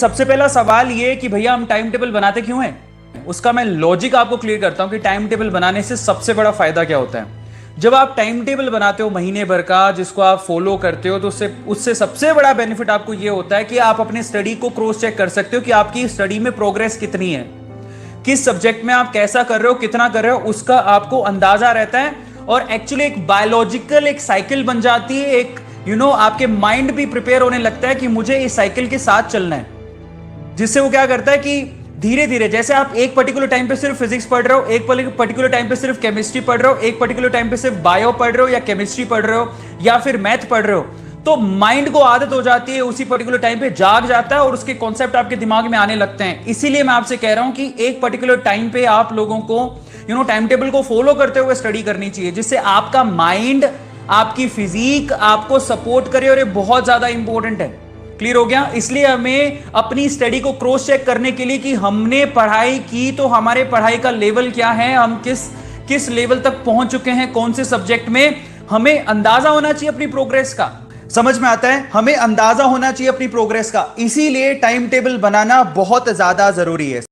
सबसे पहला सवाल ये कि भैया हम टाइम टेबल बनाते क्यों हैं? उसका मैं लॉजिक आपको क्लियर करता हूं कि टाइम टेबल बनाने से सबसे बड़ा फायदा क्या होता है। जब आप टाइम टेबल बनाते हो महीने भर का, जिसको आप फॉलो करते हो, तो उससे सबसे बड़ा बेनिफिट आपको ये होता है कि आप अपने स्टडी को क्रॉस चेक कर सकते हो कि आपकी स्टडी में प्रोग्रेस कितनी है, किस सब्जेक्ट में आप कैसा कर रहे हो, कितना कर रहे हो, उसका आपको अंदाजा रहता है। और एक्चुअली एक बायोलॉजिकल एक साइकिल बन जाती है, एक आपके माइंड भी प्रिपेयर होने लगता है कि मुझे इस साइकिल के साथ चलना है, जिससे वो क्या करता है कि धीरे धीरे, जैसे आप एक पर्टिकुलर टाइम पे सिर्फ फिजिक्स पढ़ रहे हो, एक पर्टिकुलर टाइम पे सिर्फ केमिस्ट्री पढ़ रहे हो, एक पर्टिकुलर टाइम पे सिर्फ बायो पढ़ रहे हो या केमिस्ट्री पढ़ रहे हो या फिर मैथ पढ़ रहे हो, तो माइंड को आदत हो जाती है, उसी पर्टिकुलर टाइम पे जाग जाता है और उसके कॉन्सेप्ट आपके दिमाग में आने लगते हैं। इसीलिए मैं आपसे कह रहा हूं कि एक पर्टिकुलर टाइम पे आप लोगों को टाइम टेबल को फॉलो करते हुए स्टडी करनी चाहिए, जिससे आपका माइंड, आपकी फिजिक आपको सपोर्ट करे, और ये बहुत ज्यादा इंपॉर्टेंट है। क्लियर हो गया? इसलिए हमें अपनी स्टडी को क्रॉस चेक करने के लिए कि हमने पढ़ाई की तो हमारे पढ़ाई का लेवल क्या है, हम किस लेवल तक पहुंच चुके हैं, कौन से सब्जेक्ट में, हमें अंदाजा होना चाहिए अपनी प्रोग्रेस का। समझ में आता है? हमें अंदाजा होना चाहिए अपनी प्रोग्रेस का। इसीलिए टाइम टेबल बनाना बहुत ज्यादा जरूरी है।